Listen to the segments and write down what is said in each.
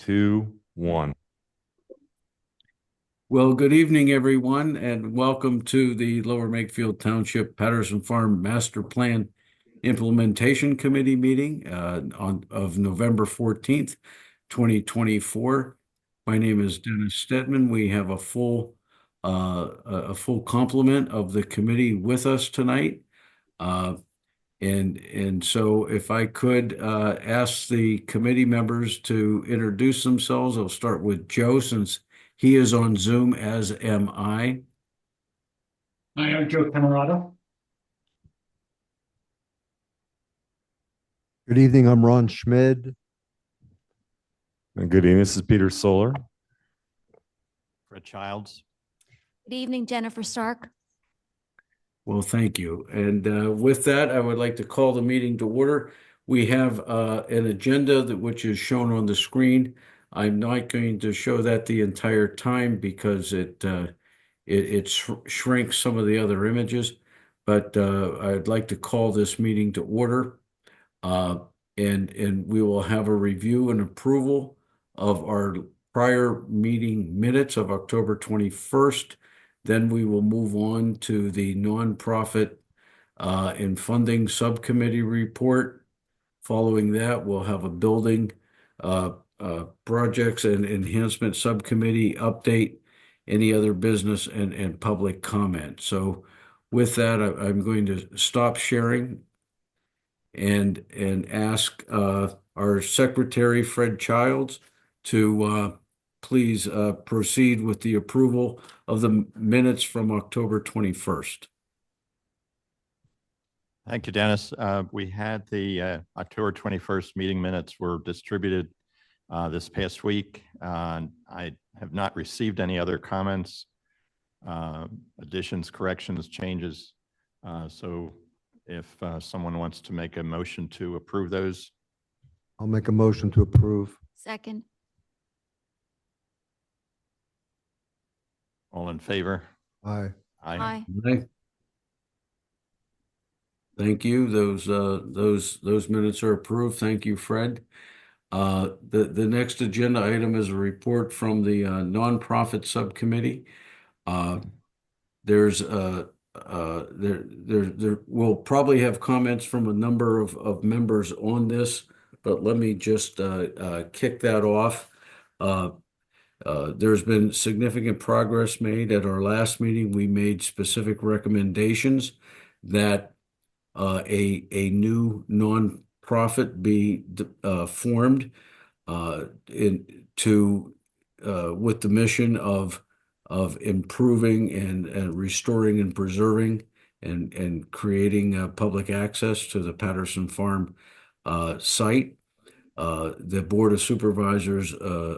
2, 1. Well, good evening, everyone, and welcome to the Lower Makefield Township Patterson Farm Master Plan Implementation Committee meeting of November 14th, 2024. My name is Dennis Steadman. We have a full complement of the committee with us tonight. Uh, and so if I could ask the committee members to introduce themselves, I'll start with Joe since he is on Zoom, as am I. Hi, I'm Joe Camaratta. Good evening, I'm Ron Schmid. And good evening. This is Peter Solor. Fred Childs. Good evening, Jenifer Stark. Well, thank you. And with that, I would like to call the meeting to order. We have an agenda which is shown on the screen. I'm not going to show that the entire time because it shrinks some of the other images. But I'd like to call this meeting to order. Uh, and we will have a review and approval of our prior meeting minutes of October 21st. Then we will move on to the nonprofit and funding subcommittee report. Following that, we'll have a building projects and enhancement subcommittee update, any other business and public comment. So with that, I'm going to stop sharing and ask our secretary, Fred Childs, to please proceed with the approval of the minutes from October 21st. Thank you, Dennis. We had the October 21st meeting minutes were distributed this past week. I have not received any other comments, additions, corrections, changes. So if someone wants to make a motion to approve those. I'll make a motion to approve. Second. All in favor? Aye. Aye. Aye. Thank you. Those minutes are approved. Thank you, Fred. The next agenda item is a report from the nonprofit subcommittee. We'll probably have comments from a number of members on this, but let me just kick that off. There's been significant progress made. At our last meeting, we made specific recommendations that a new nonprofit be formed with the mission of improving and restoring and preserving and creating public access to the Patterson Farm site. The Board of Supervisors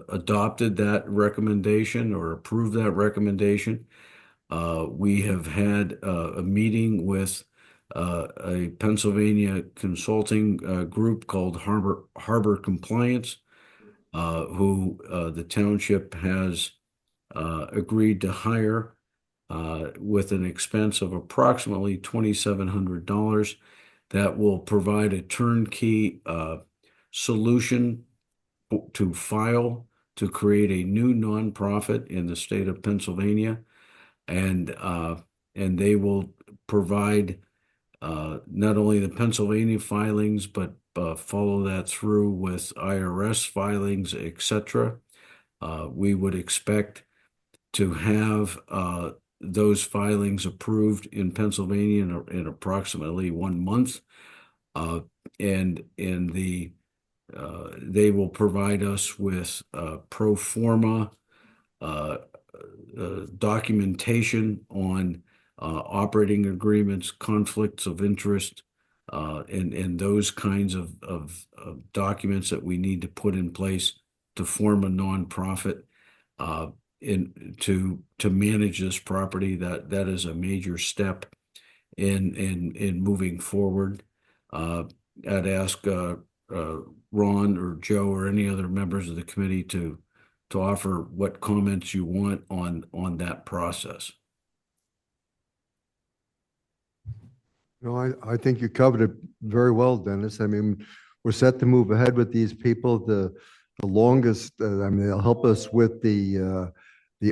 adopted that recommendation or approved that recommendation. We have had a meeting with a Pennsylvania consulting group called Harbor Compliance, who the township has agreed to hire with an expense of approximately $2,700 that will provide a turnkey solution to file to create a new nonprofit in the state of Pennsylvania. And they will provide not only the Pennsylvania filings, but follow that through with IRS filings, etc. We would expect to have those filings approved in Pennsylvania in approximately 1 month. And they will provide us with pro forma documentation on operating agreements, conflicts of interest, and those kinds of documents that we need to put in place to form a nonprofit to manage this property. That is a major step in moving forward. I'd ask Ron or Joe or any other members of the committee to offer what comments you want on that process. I think you covered it very well, Dennis. I mean, we're set to move ahead with these people. The the longest. I mean, they'll help us with the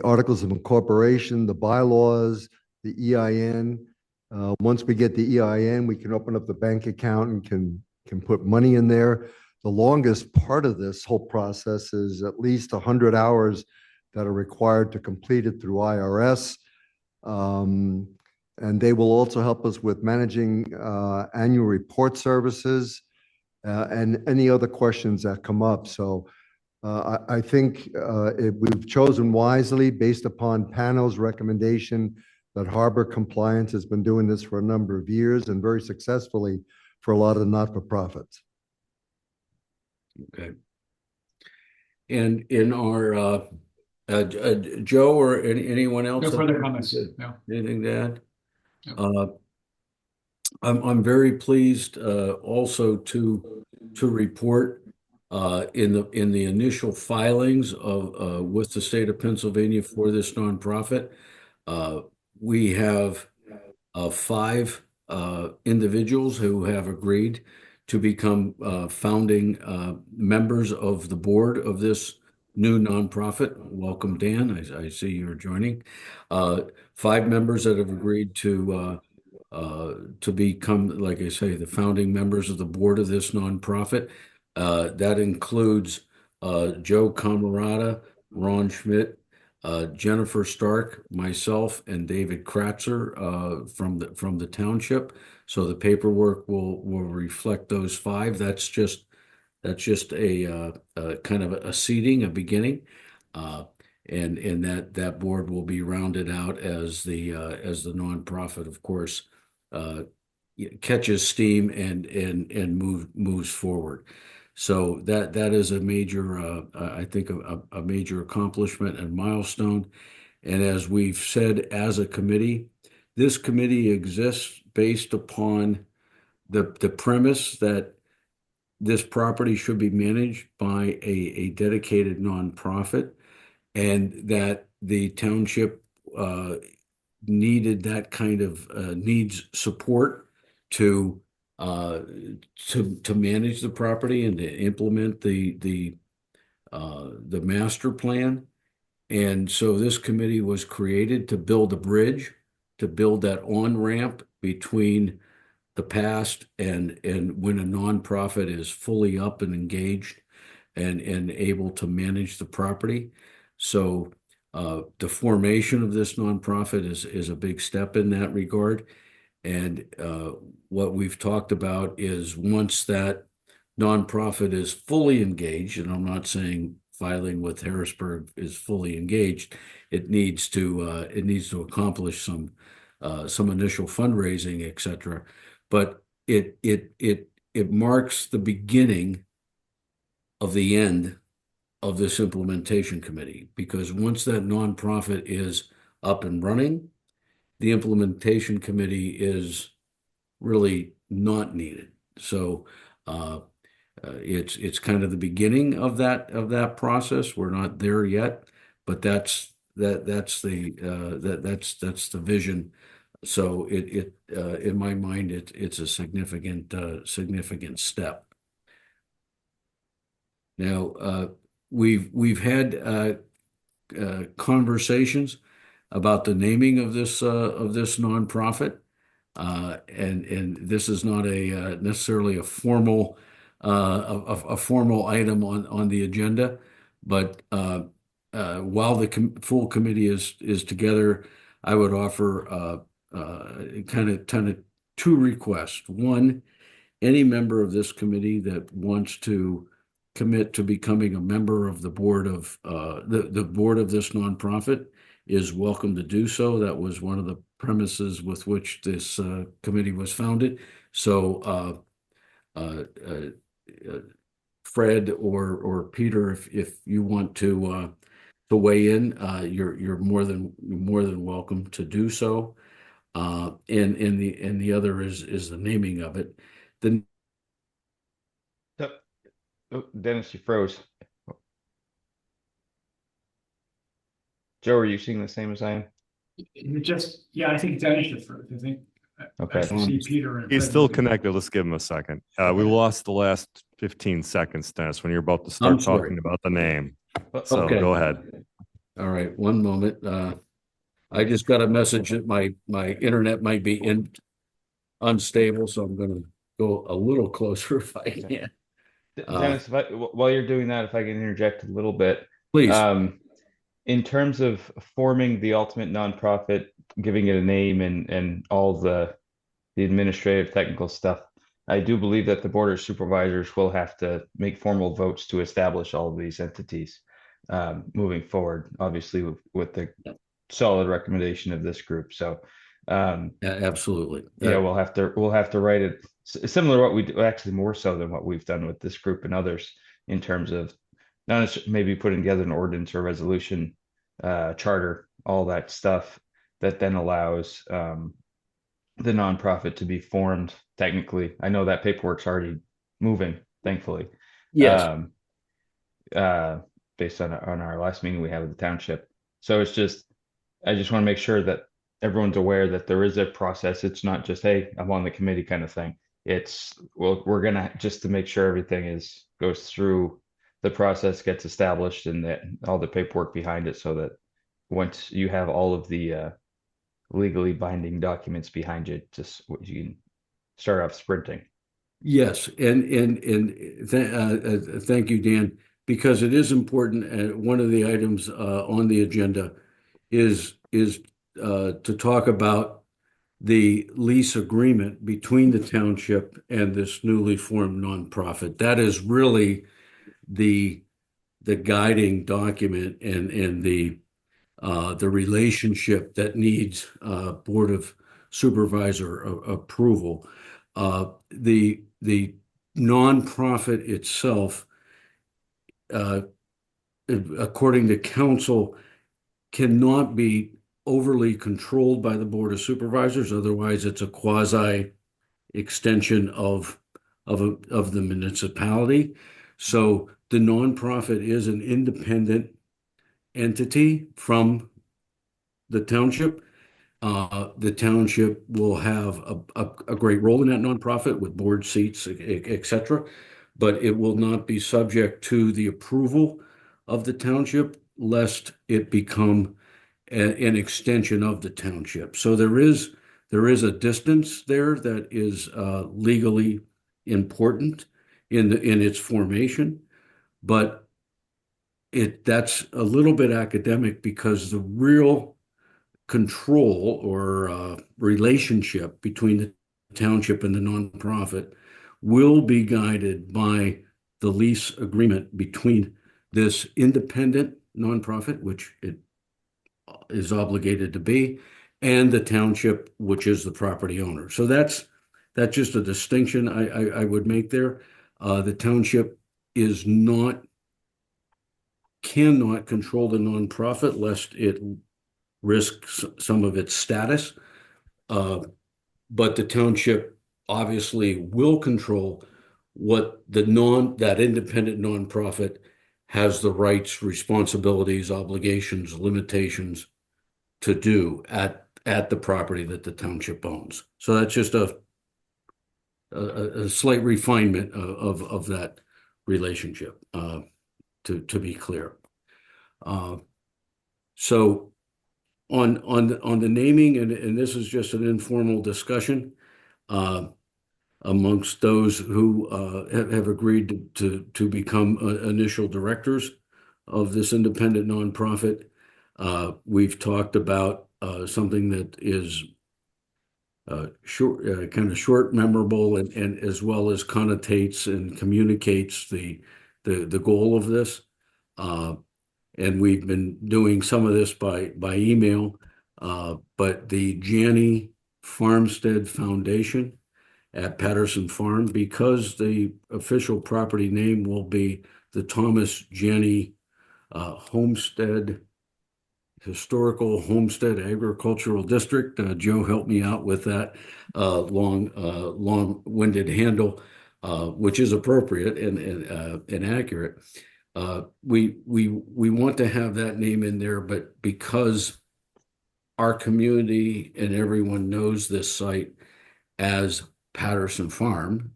articles of incorporation, the bylaws, the EIN. Once we get the EIN, we can open up the bank account and can put money in there. The longest part of this whole process is at least 100 hours that are required to complete it through IRS. And they will also help us with managing annual report services and any other questions that come up. So I think we've chosen wisely based upon panel's recommendation that Harbor Compliance has been doing this for a number of years and very successfully for a lot of not-for-profits. Okay. And in our, Joe or anyone else? No further comments. No. Anything to add? No. I'm very pleased also to report in the initial filings of with the state of Pennsylvania for this nonprofit, we have 5 individuals who have agreed to become founding members of the board of this new nonprofit. Welcome, Dan. I see you're joining. 5 members that have agreed to become, like I say, the founding members of the board of this nonprofit. That includes Joe Camaratta, Ron Schmid, Jenifer Stark, myself, and David Kratzer from the township. So the paperwork will reflect those 5. That's just a kind of a seeding, a beginning, and that board will be rounded out as the nonprofit, of course, catches steam and moves forward. So that is a major, I think, a major accomplishment and milestone. And as we've said, as a committee, this committee exists based upon the premise that this property should be managed by a dedicated nonprofit, and that the township needed that kind of needs support to manage the property and to implement the master plan. And so this committee was created to build a bridge, to build that on-ramp between the past and when a nonprofit is fully up and engaged and able to manage the property. So the formation of this nonprofit is a big step in that regard. And what we've talked about is once that nonprofit is fully engaged, and I'm not saying filing with Harrisburg is fully engaged, it needs to accomplish some initial fundraising, etc. But it marks the beginning of the end of this implementation committee, because once that nonprofit is up and running, the implementation committee is really not needed. So it's kind of the beginning of that process. We're not there yet, but that's the vision. So it in my mind it's a significant step. Now we've had conversations about the naming of this nonprofit, and this is not a necessarily a formal item on the agenda, but while the full committee is together, I would offer kind of 2 requests. One, any member of this committee that wants to commit to becoming a member of the board of the board of this nonprofit is welcome to do so. That was one of the premises with which this committee was founded. So Fred or Peter, if you want to weigh in, you're more than welcome to do so. And the other is the naming of it. Oh, Dennis, you froze. Joe, are you seeing the same as I am? Yeah, I think Dennis should first. I think Okay. I see Peter. and He's Fred still moving. connected. Let's give him a second. We lost the last 15 seconds, Dennis, when you're about to I'm start sorry. talking about the name. So Okay. go ahead. All right, one moment. I just got a message that my internet might be unstable, so I'm gonna go a little closer if I can. Dennis, while you're doing that, if I can interject a little bit, Please. In terms of forming the ultimate nonprofit, giving it a name and all the administrative technical stuff, I do believe that the Board of Supervisors will have to make formal votes to establish all of these entities moving forward, obviously with the solid recommendation of this group. So Absolutely. yeah, we'll have to write it similar to what we do, actually more so than what we've done with this group and others in terms of not necessarily maybe putting together an ordinance or resolution, charter, all that stuff that then allows the nonprofit to be formed technically. I know that paperwork's already moving, thankfully. Yes. Based on our last meeting we had with the township. So it's just, I just want to make sure that everyone's aware that there is a process. It's not just, hey, I'm on the committee kind of thing. It's, well, we're gonna, just to make sure everything goes through the process, gets established, and that all the paperwork behind it, so that once you have all of the legally binding documents behind you, just you can start off sprinting. Yes, and thank you, Dan, because it is important. One of the items on the agenda is to talk about the lease agreement between the township and this newly formed nonprofit. That is really the guiding document and the relationship that needs Board of Supervisor approval. The nonprofit itself, according to council, cannot be overly controlled by the Board of Supervisors. Otherwise, it's a quasi extension of the municipality. So the nonprofit is an independent entity from the township. The township will have a great role in that nonprofit with board seats, et cetera, but it will not be subject to the approval of the township, lest it become an extension of the township. So there is a distance there that is legally important in its formation, but that's a little bit academic, because the real control or relationship between the township and the nonprofit will be guided by the lease agreement between this independent nonprofit, which it is obligated to be, and the township, which is the property owner. So that's just a distinction I would make there. The township cannot control the nonprofit, lest it risks some of its status. But the township obviously will control what that independent nonprofit has the rights, responsibilities, obligations, limitations to do at the property that the township owns. So that's just a slight refinement of that relationship, to be clear. So on the naming, and this is just an informal discussion amongst those who have agreed to become initial directors of this independent nonprofit. We've talked about something that is short, kind of short, memorable, and as well as connotates and communicates the goal of this. And we've been doing some of this by email, but the Janney Farmstead Foundation at Patterson Farm, because the official property name will be the Thomas Janney Homestead Historical Homestead Agricultural District. Joe helped me out with that long-winded handle, which is appropriate and accurate. We want to have that name in there, but because our community and everyone knows this site as Patterson Farm,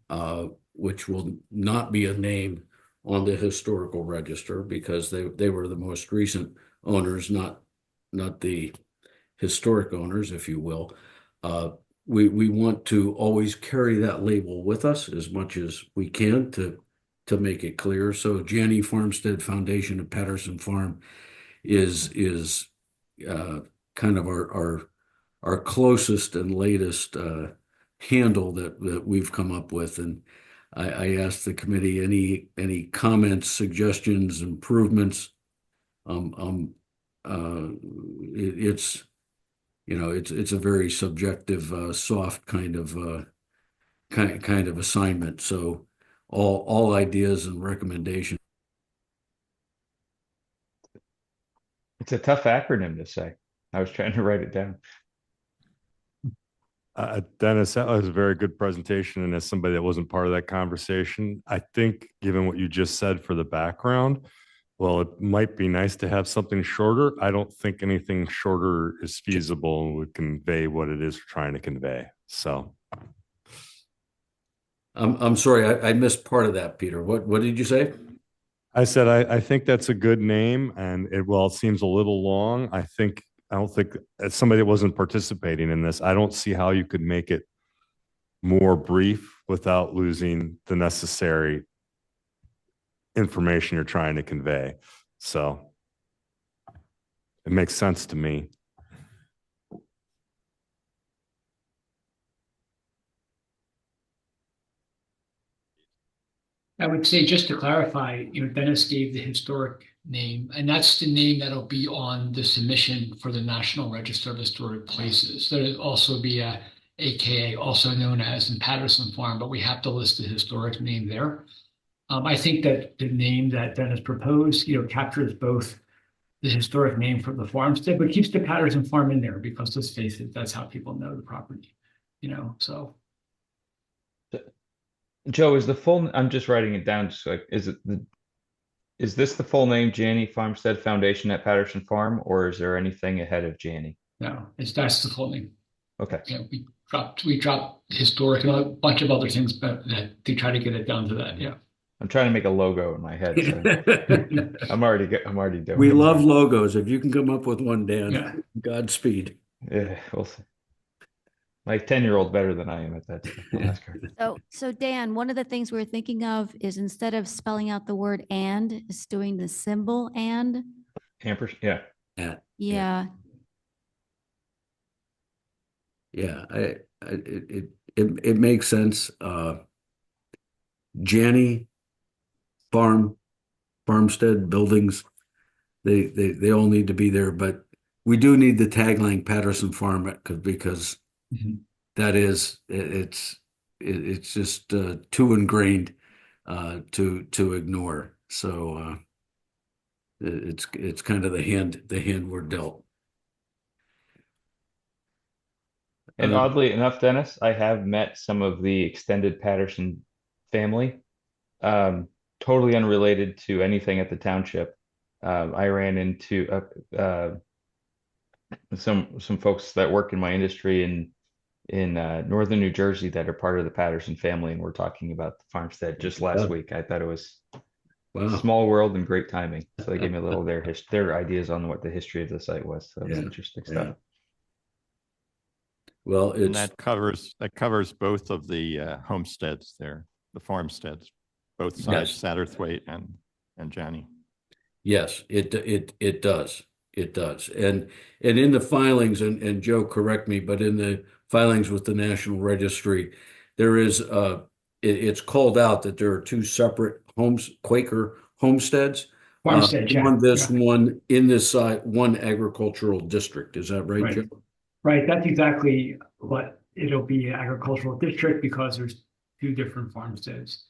which will not be a name on the historical register because they were the most recent owners, not the historic owners, if you will. We want to always carry that label with us as much as we can to make it clear. So Janney Farmstead Foundation of Patterson Farm is kind of our closest and latest handle that we've come up with. And I asked the committee any comments, suggestions, improvements. It's it's a very subjective, soft kind of assignment. So all ideas and recommendations. It's a tough acronym to say. I was trying to write it down. Dennis, that was a very good presentation. And as somebody that wasn't part of that conversation, I think given what you just said for the background, well, it might be nice to have something shorter. I don't think anything shorter is feasible and would convey what it is we're trying to convey. So I'm sorry, I missed part of that, Peter. What did you say? I said, I think that's a good name, and it seems a little long. I don't think as somebody that wasn't participating in this, I don't see how you could make it more brief without losing the necessary information you're trying to convey. So it makes sense to me. I would say, just to clarify, Dennis gave the historic name, and that's the name that'll be on the submission for the National Register of Historic Places. There'll also be a AKA, also known as in Patterson Farm, but we have to list the historic name there. I think that the name that Dennis proposed, captures both the historic name for the farmstead, but keeps the Patterson Farm in there because, let's face it, that's how people know the property, so. Joe, is the full, I'm just writing it down, just like, is this the full name, Janney Farmstead Foundation at Patterson Farm, or is there anything ahead of Janney? No, that's the full name. Okay. Yeah, we dropped historic and a bunch of other things, but that to try to get it down to that. Yeah. I'm trying to make a logo in my head. So I'm already doing We it. love logos. If you can come up with one, Dan, Yeah. Godspeed. Yeah, we'll see. My 10-year-old better than I am at that. I'll ask her. So Dan, one of the things we're thinking of is instead of spelling out the word and, is doing the symbol and. Yeah. Yeah. Yeah, it makes sense. Janney farmstead buildings, they all need to be there, but we do need the tagline Patterson Farm because that is it's just too ingrained to ignore. So it's kind of the hand we're dealt. And oddly enough, Dennis, I have met some of the extended Patterson family, totally unrelated to anything at the township. I ran into some folks that work in my industry in northern New Jersey that are part of the Patterson family, and we're talking about the farmstead just last week. I thought it was small world and great timing. So they gave me a little their ideas on what the history of the site was. So it's interesting stuff. Well, And that covers both of the homesteads there, the farmsteads, both sides, Satterthwaite and Janney. Yes, it does. It does. And in the filings, and Joe, correct me, but in the filings with the National Registry, there is it's called out that there are two separate Quaker homesteads. Farmstead, one in this side, one agricultural district. Is that right, Joe? Right, that's exactly what it'll be, an agricultural district, because there's two different farmsteads.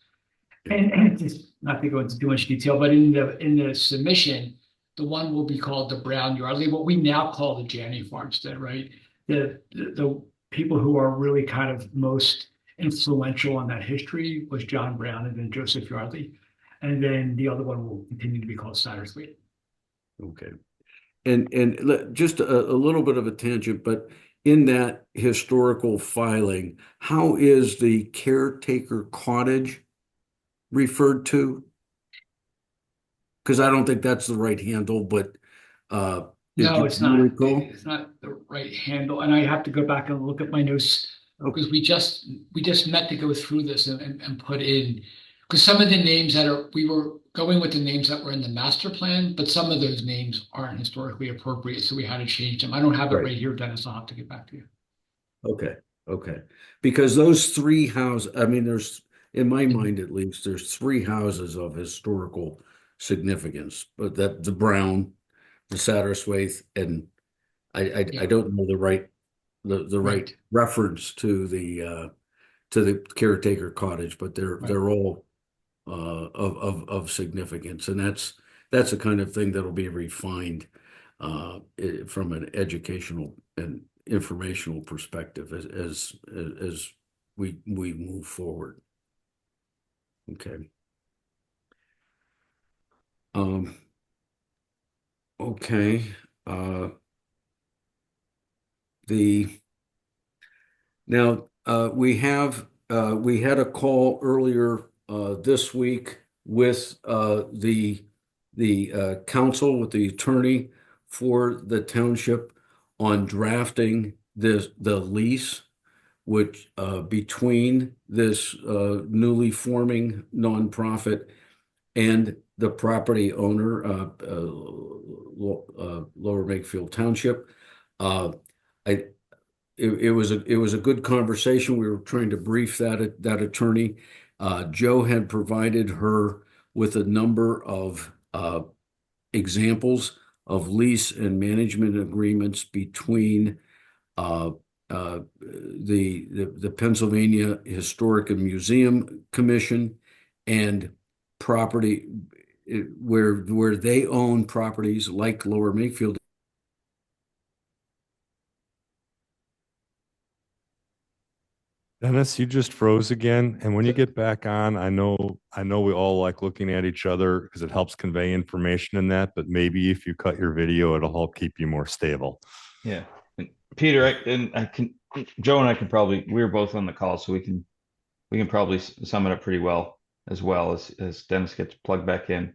And just not to go into too much detail, but in the submission, the one will be called the Brown Yardley, what we now call the Janney farmstead, right? The people who are really kind of most influential on that history was John Brown and then Joseph Yardley. And then the other one will continue to be called Satterthwaite. Okay. And just a little bit of a tangent, but in that historical filing, how is the caretaker cottage referred to? Because I don't think that's the right handle, but did No, you it's not. recall? It's not the right handle, and I have to go back and look at my notes because we just met to go through this and put in, because some of the names we were going with the names that were in the master plan, but some of those names aren't historically appropriate, so we had to change them. I don't have it Right. right here, Dennis. I'll have to get back to you. Okay, okay. Because those three houses, I mean, there's, in my mind at least, there's three houses of historical significance, but that the Brown, the Satterswaite, and I Yeah. don't know the right Right. reference to the caretaker cottage, but they're all of significance, and that's the kind of thing that'll be refined from an educational and informational perspective as we move forward. Okay. Okay. We had a call earlier this week with the council, with the attorney for the township on drafting the lease, which between this newly forming nonprofit and the property owner, Lower Makefield Township. It was a good conversation. We were trying to brief that attorney. Joe had provided her with a number of examples of lease and management agreements between the Pennsylvania Historic and Museum Commission and property where they own properties like Lower Makefield. Dennis, you just froze again. And when you get back on, I know we all like looking at each other because it helps convey information in that, but maybe if you cut your video, it'll help keep you more stable. Yeah. And Peter, Joe and I can probably, we were both on the call, so we can probably sum it up pretty well as Dennis gets plugged back in.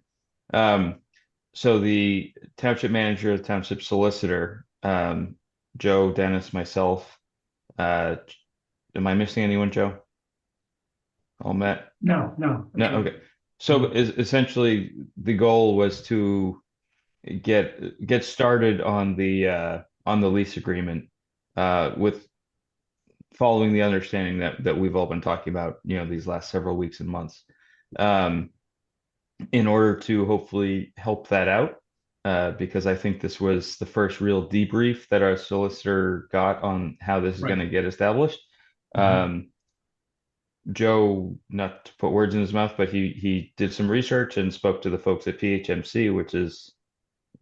So the township manager, the township solicitor, Joe, Dennis, myself, am I missing anyone, Joe? All met? No. Okay. So essentially the goal was to get started on the lease agreement with following the understanding that we've all been talking about, these last several weeks and months, in order to hopefully help that out, because I think this was the first real debrief that our solicitor got on how this is going to get established. Joe, not to put words in his mouth, but he did some research and spoke to the folks at PHMC, which is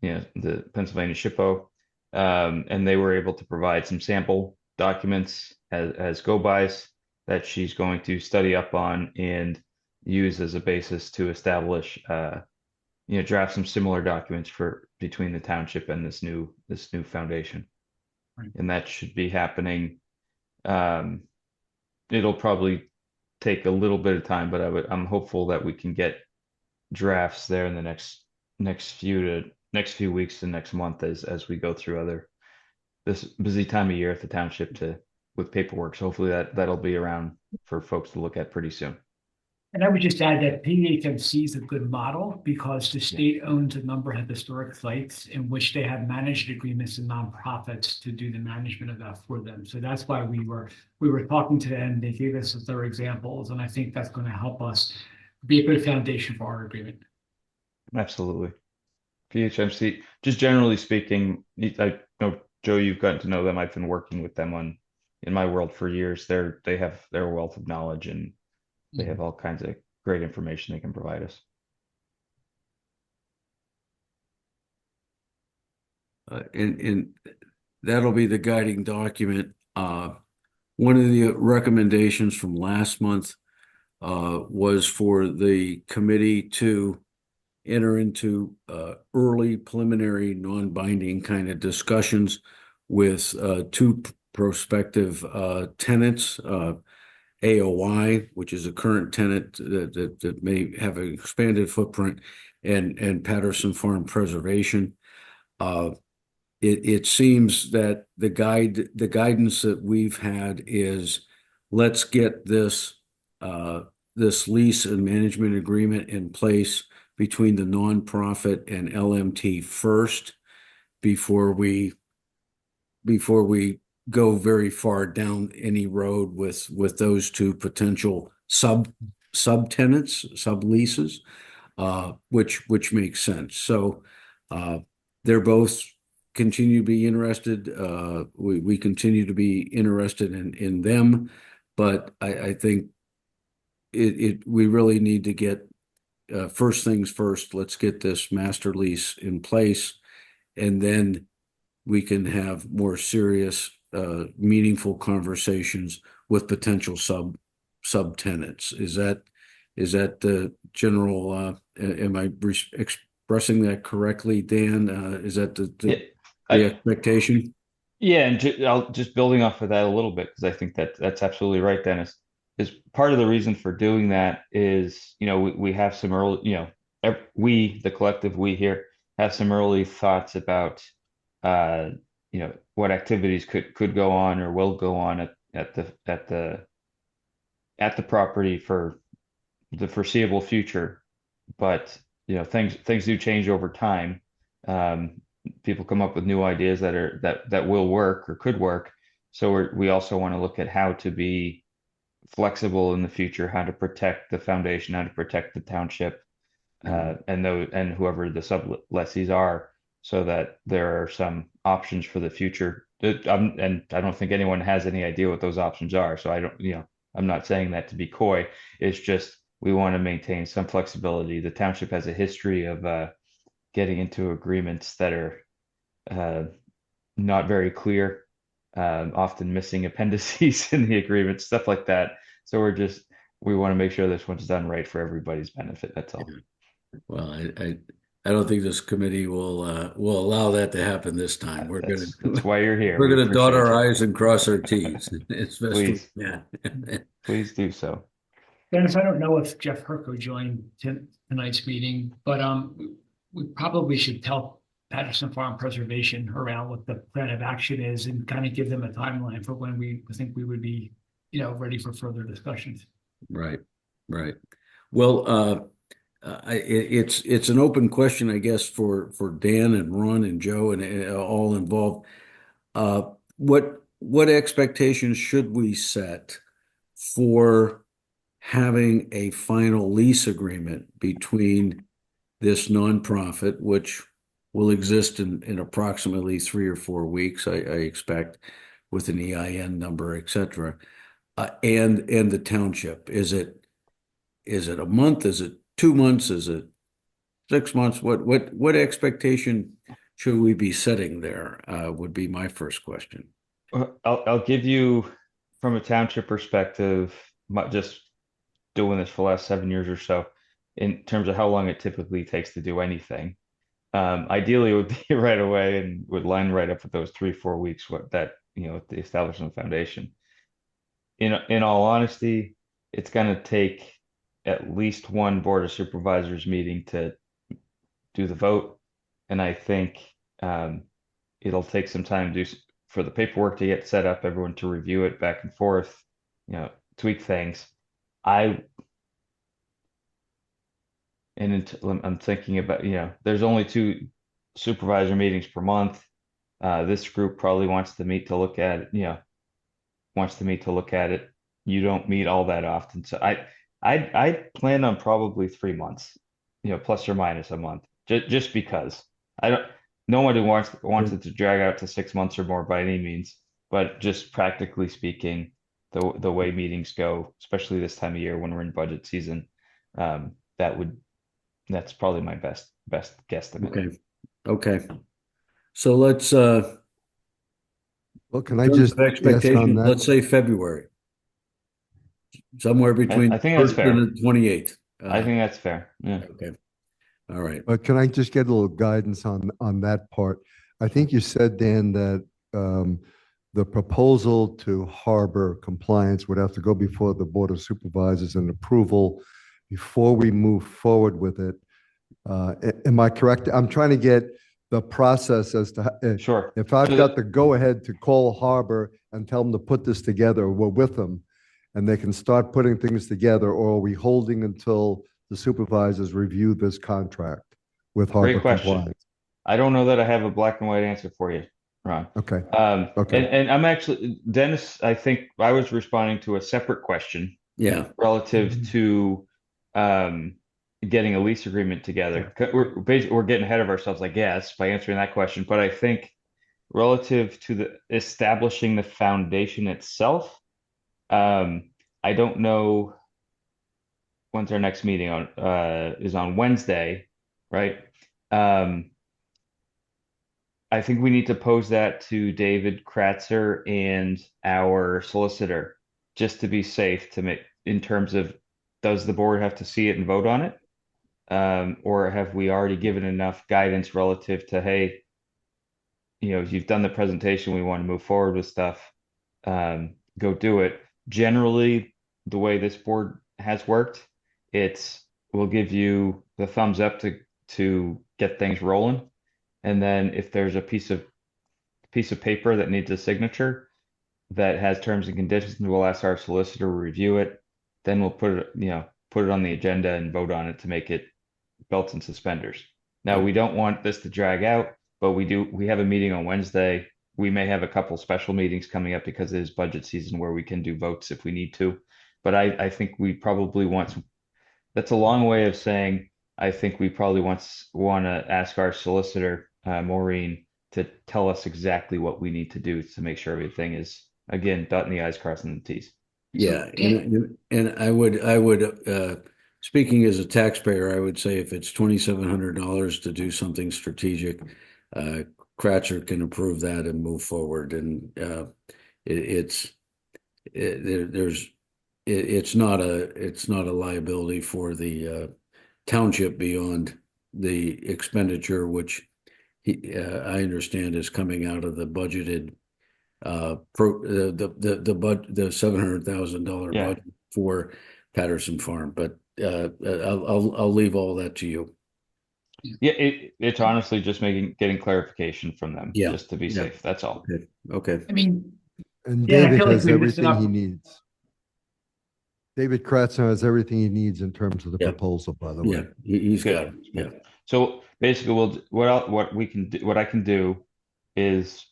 the Pennsylvania SHPO, and they were able to provide some sample documents as go-bys that she's going to study up on and use as a basis to establish, draft some similar documents for between the township and this new foundation. Right. And that should be happening. It'll probably take a little bit of time, but I'm hopeful that we can get drafts there in the next few weeks to next month as we go through this busy time of year at the township with paperwork. So hopefully that'll be around for folks to look at pretty soon. And I would just add that PHMC is a good model because the state owns a number of historic sites in which they have managed agreements and nonprofits to do the management of that for them. So that's why we were talking to them. They gave us their examples, and I think that's going to help us be a good foundation for our agreement. Absolutely. PHMC, just generally speaking, I know, Joe, you've gotten to know them. I've been working with them in my world for years. They have their wealth of knowledge, and they have all kinds of great information they can provide us. And that'll be the guiding document. One of the recommendations from last month was for the committee to enter into early preliminary non-binding kind of discussions with two prospective tenants, AOI, which is a current tenant that may have an expanded footprint, and Patterson Farm Preservation. It seems that the guidance that we've had is, let's get this lease and management agreement in place between the nonprofit and LMT first before we go very far down any road with those two potential subtenants, subleases, which makes sense. So they're both continue to be interested. We continue to be interested in them, but I think we really need to get first things first. Let's get this master lease in place, and then we can have more serious, meaningful conversations with potential subtenants. Is that the general? Am I expressing that correctly, Dan? Is that the expectation? Yeah, and I'll just building off of that a little bit, because I think that's absolutely right, Dennis. Is part of the reason for doing that is, we have some early, the collective, we here have some early thoughts about, what activities could go on or will go on at the property for the foreseeable future. But things do change over time. People come up with new ideas that will work or could work. So we also want to look at how to be flexible in the future, how to protect the foundation, how to protect the township, and whoever the sublessees are, so that there are some options for the future. And I don't think anyone has any idea what those options are. So I'm not saying that to be coy. It's just we want to maintain some flexibility. The township has a history of getting into agreements that are not very clear, often missing appendices in the agreement, stuff like that. So we want to make sure this one's done right for everybody's benefit. That's all. Well, I don't think this committee will allow that to happen this time. That's why you're here. We're going to dot our I's and cross our T's. Please. Yeah. Please do so. Dennis, I don't know if Jeff Herco joined tonight's meeting, but we probably should tell Patterson Farm Preservation around what the plan of action is and kind of give them a timeline for when we think we would be, ready for further discussions. Right. Well, it's an open question, I guess, for Dan and Ron and Joe and all involved. What expectations should we set for having a final lease agreement between this nonprofit, which will exist in approximately 3 or 4 weeks, I expect, with an EIN number, et cetera, and the township? Is it a month? Is it 2 months? Is it 6 months? What expectation should we be setting there? Would be my first question. I'll give you, from a township perspective, just doing this for the last 7 years or so, in terms of how long it typically takes to do anything. Ideally, it would be right away and would line right up with those 3-4 weeks. The establishment foundation. In all honesty, it's going to take at least one board of supervisors meeting to do the vote, and I think it'll take some time for the paperwork to get set up, everyone to review it back and forth, tweak things. I'm thinking about, there's only 2 supervisor meetings per month. This group probably wants to meet to look at it. You don't meet all that often. So I plan on probably 3 months, plus or minus a month, just because no one wants it to drag out to 6 months or more by any means, but just practically speaking, the way meetings go, especially this time of year when we're in budget season, that's probably my best guesstimate. Okay. So let's Well, can I just ask on that? let's say February. Somewhere between I think that's fair. and the 28th. I think that's fair. Yeah. Okay. All right. But can I just get a little guidance on that part? I think you said, Dan, that the proposal to harbor compliance would have to go before the Board of Supervisors and approval before we move forward with it. Am I correct? I'm trying to get the process as to Sure. if I've So got the go-ahead to call Harbor and tell them to put this together, we're with them, and they can start putting things together, or are we holding until the supervisors review this contract with Harbor Great question. compliance? I don't know that I have a black and white answer for you, Ron. Okay, And okay. I'm actually, Dennis, I think I was responding to a separate question Yeah. relative to getting a lease agreement together. We're getting ahead of ourselves, I guess, by answering that question. But I think relative to the establishing the foundation itself, I don't know when's our next meeting on is on Wednesday, right? I think we need to pose that to David Kratzer and our solicitor, just to be safe, to make in terms of, does the board have to see it and vote on it? Or have we already given enough guidance relative to, hey, you've done the presentation, we want to move forward with stuff, go do it. Generally, the way this board has worked, we'll give you the thumbs up to get things rolling. And then if there's a piece of paper that needs a signature that has terms and conditions, we'll ask our solicitor to review it. Then we'll put it on the agenda and vote on it to make it belts and suspenders. Now, we don't want this to drag out, but we have a meeting on Wednesday. We may have a couple special meetings coming up because it is budget season where we can do votes if we need to. But I think we probably that's a long way of saying, I think we probably want to ask our solicitor, Maureen, to tell us exactly what we need to do to make sure everything is, again, dotting the I's, crossing the T's. Yeah, and I would speaking as a taxpayer, I would say if it's $2,700 to do something strategic, Kratzer can approve that and move forward. And it's not a liability for the township beyond the expenditure, which I understand is coming out of the budgeted the $700,000 Yeah. budget for Patterson Farm. But I'll leave all that to you. Yeah, it's honestly just getting clarification from them, Yeah. just to be Yeah. safe. That's all. Okay. I mean, And Yeah, I David feel like has we missed an everything he needs. David Kratzer has everything he needs in terms of the Yeah. proposal, by the Yeah, way. he's Good. got it. Yeah. So basically, what I can do is,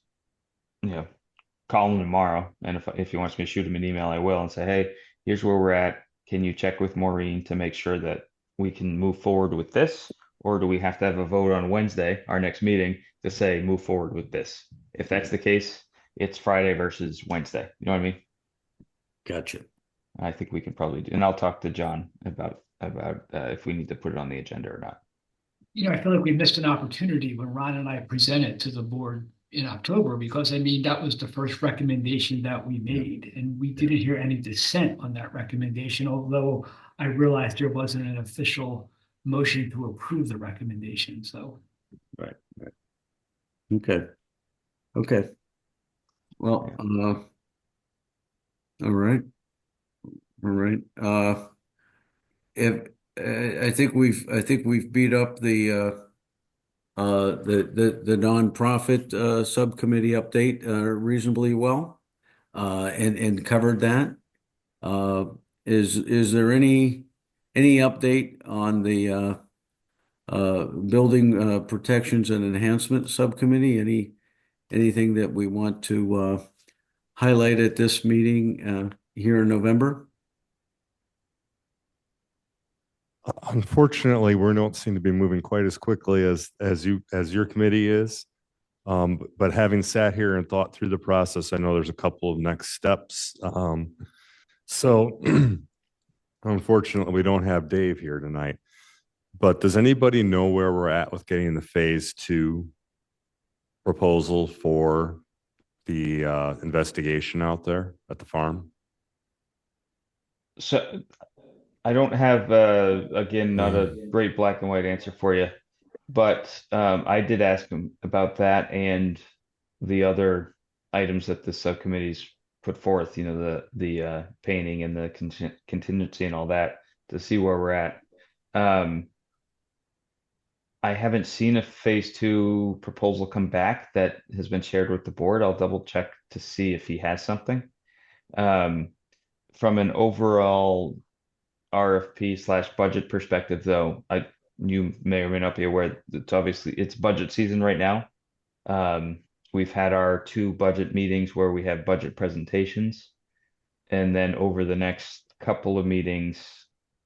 call him tomorrow, and if he wants me to shoot him an email, I will, and say, hey, here's where we're at. Can you check with Maureen to make sure that we can move forward with this? Or do we have to have a vote on Wednesday, our next meeting, to say move forward with this? If that's the case, it's Friday versus Wednesday. You know what I mean? Gotcha. I think we can probably do, and I'll talk to John about if we need to put it on the agenda or not. I feel like we missed an opportunity when Ron and I presented to the board in October, because that was the first recommendation that we made, and we didn't hear any dissent on that recommendation, although I realized there wasn't an official motion to approve the recommendation. So, Right. Okay. Well, all right. If I think we've beat up the nonprofit subcommittee update reasonably well, and covered that. Is there any update on the building protections and enhancement subcommittee? Anything that we want to highlight at this meeting here in November? Unfortunately, we don't seem to be moving quite as quickly as your committee is. But having sat here and thought through the process, I know there's a couple of next steps. So unfortunately, we don't have Dave here tonight. But does anybody know where we're at with getting the phase 2 proposal for the investigation out there at the farm? So I don't have, again, not a great black and white answer for you, but I did ask him about that and the other items that the subcommittees put forth, you know, the painting and the contingency and all that to see where we're at. I haven't seen a phase two proposal come back that has been shared with the board. I'll double check to see if he has something. From an overall RFP slash budget perspective, though, you may or may not be aware, it's budget season right now. We've had our 2 budget meetings where we have budget presentations. And then over the next couple of meetings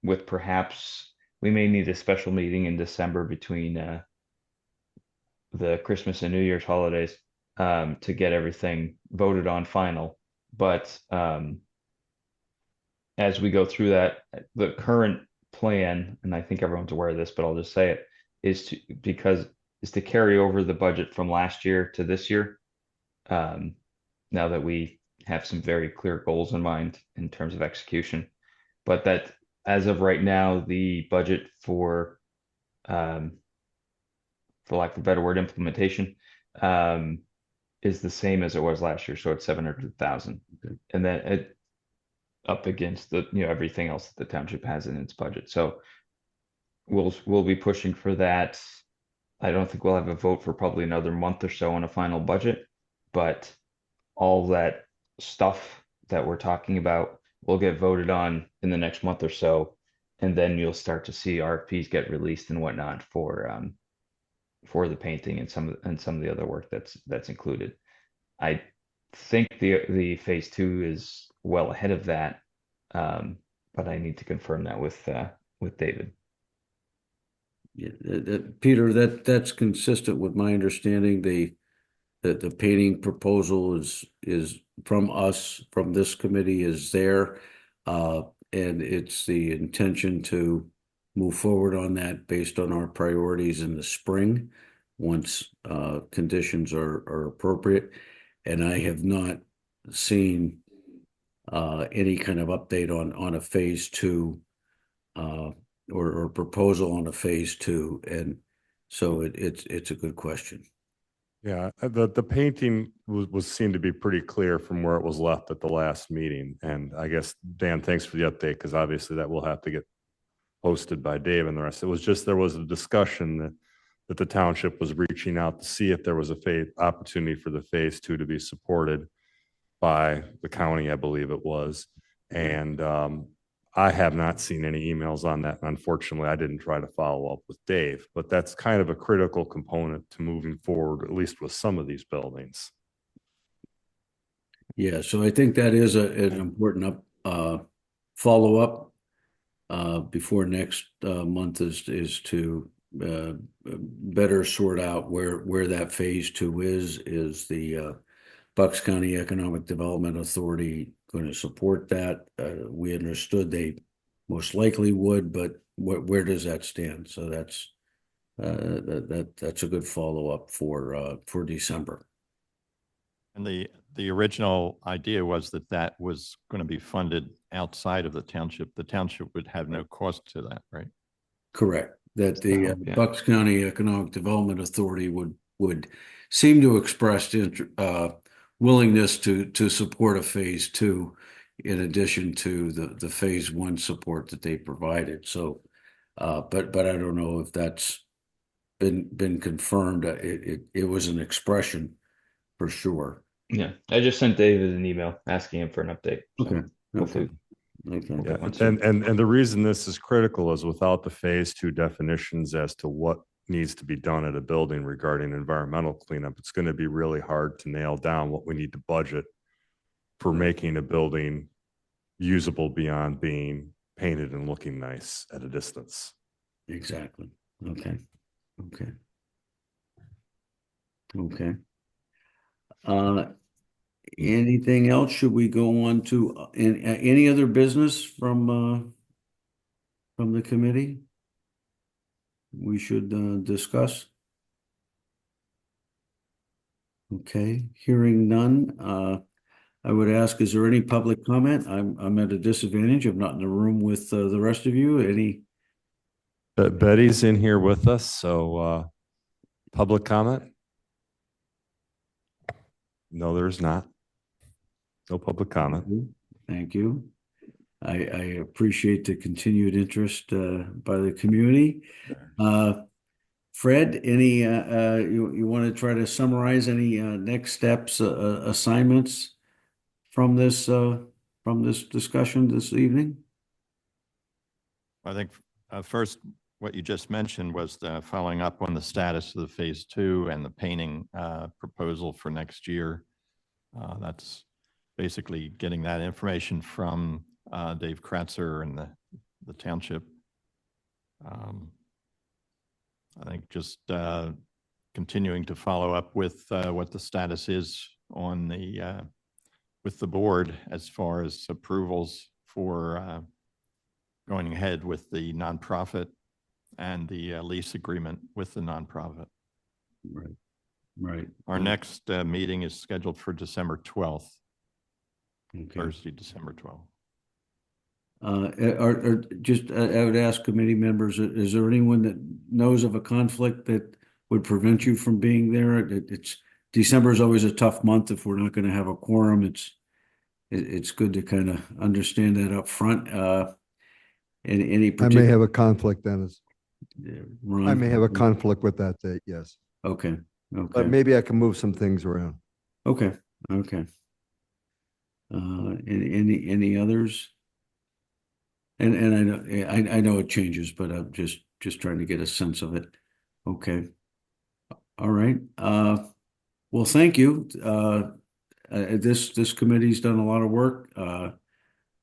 with perhaps, we may need a special meeting in December between the Christmas and New Year's holidays to get everything voted on final. But as we go through that, the current plan, and I think everyone's aware of this, but I'll just say it, is to carry over the budget from last year to this year. Now that we have some very clear goals in mind in terms of execution, but that as of right now, the budget for lack of a better word, implementation, is the same as it was last year. So it's 700,000, and then it up against the, you know, everything else that the township has in its budget. So we'll be pushing for that. I don't think we'll have a vote for probably another month or so on a final budget, but all that stuff that we're talking about will get voted on in the next month or so, and then you'll start to see RFPs get released and whatnot for the painting and some of the other work that's included. I think the phase two is well ahead of that, but I need to confirm that with David. Yeah, Peter, that's consistent with my understanding. The painting proposal is from us, from this committee, is there, and it's the intention to move forward on that based on our priorities in the spring, once conditions are appropriate. And I have not seen any kind of update on a phase two or proposal on a phase two, and so it's a good question. Yeah, the painting was seemed to be pretty clear from where it was left at the last meeting. And I guess, Dan, thanks for the update, because obviously that will have to get posted by Dave and the rest. It was just, there was a discussion that the township was reaching out to see if there was a opportunity for the phase two to be supported by the county, I believe it was. And I have not seen any emails on that. And unfortunately, I didn't try to follow up with Dave, but that's kind of a critical component to moving forward, at least with some of these buildings. Yeah, so I think that is an important follow-up before next month is to better sort out where that phase two is. Is the Bucks County Economic Development Authority going to support that? We understood they most likely would, but where does that stand? So that's a good follow-up for December. And the original idea was that was going to be funded outside of the township. The township would have no cost to that, right? Correct. That the Yeah. Bucks County Economic Development Authority would seem to express willingness to support a phase two in addition to the phase one support that they provided. So, but I don't know if that's been confirmed. It was an expression for sure. Yeah, I just sent David an email asking him for an update. So Okay. hopefully, Okay. Yeah, and the reason this is critical is without the phase two definitions as to what needs to be done at a building regarding environmental cleanup, it's going to be really hard to nail down what we need to budget for making a building usable beyond being painted and looking nice at a distance. Exactly. Okay. Anything else? Should we go on to any other business from the committee we should discuss? Okay, hearing none. I would ask, is there any public comment? I'm at a disadvantage. I'm not in the room with the rest of you. Any? Betty's in here with us, so public comment. No, there's not. No public comment. Thank you. I appreciate the continued interest by the community. Fred, any you want to try to summarize any next steps, assignments from this discussion this evening? I think first, what you just mentioned was the following up on the status of the phase 2 and the painting proposal for next year. That's basically getting that information from Dave Kratzer and the township. I think just continuing to follow up with what the status is on with the board as far as approvals for going ahead with the nonprofit and the lease agreement with the nonprofit. Right, right. Our next meeting is scheduled for December 12th, Okay. Thursday, December 12th. I would ask committee members, is there anyone that knows of a conflict that would prevent you from being there? December is always a tough month if we're not going to have a quorum. It's good to kind of understand that up front. Any I particular? may have a conflict, Dennis. Ron? I may have a conflict with that date, yes. Okay, But okay, maybe I can move some things around. okay, okay. Any others? And I know it changes, but I'm just trying to get a sense of it. Okay. All right. Well, thank you. This committee's done a lot of work.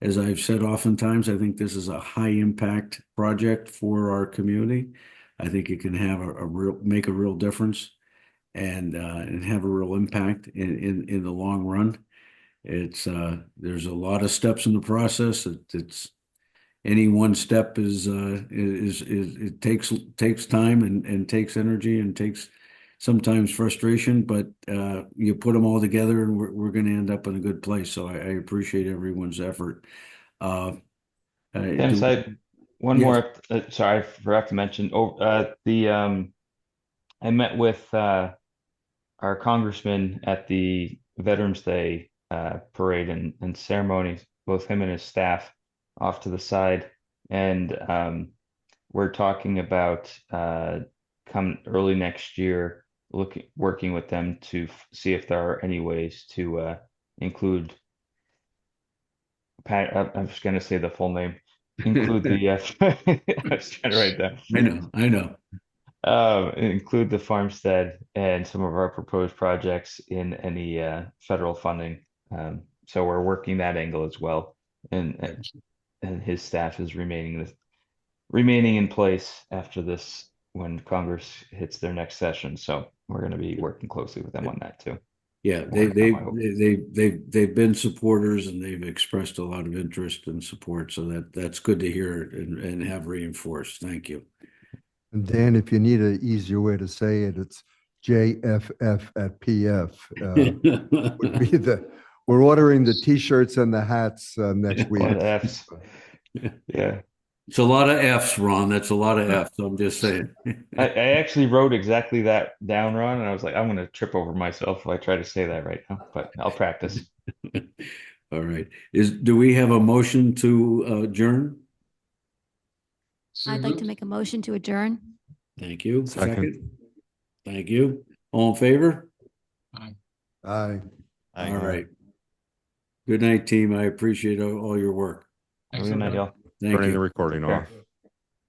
As I've said oftentimes, I think this is a high impact project for our community. I think it can have make a real difference and have a real impact in the long run. There's a lot of steps in the process. It's any one step is it takes time and takes energy and takes sometimes frustration, but you put them all together and we're going to end up in a good place. So I appreciate everyone's effort. Dennis, one Yes. more. Sorry, I forgot to mention. I met with our congressman at the Veterans Day parade and ceremony. Both him and his staff off to the side, and we're talking about come early next year, working with them to see if there are any ways to include. I'm just going to say the full name. Include the. I was trying to write that. I know. Include the farmstead and some of our proposed projects in any federal funding. So we're working that angle as well, and his staff is remaining in place after this when Congress hits their next session. So we're going to be working closely with them on that too. Yeah, they've been supporters and they've expressed a lot of interest and support. So that's good to hear and have reinforced. Thank you. And Dan, if you need an easier way to say it, it's JFF at PF. We're ordering the T-shirts and the hats next A week. lot of Fs. Yeah. It's a lot of Fs, Ron. That's a lot of Fs. I'm just saying. I actually wrote exactly that down, Ron, and I was like, I'm going to trip over myself if I try to say that right now, but I'll practice. All right. Do we have a motion to adjourn? So I'd like to moved. make a motion to adjourn. Thank you. Second. Thank you. All in favor? Aye. All right. Good night, team. I appreciate all your work. Thanks, Good night, everybody. y'all. Thank Turning you. the recording off.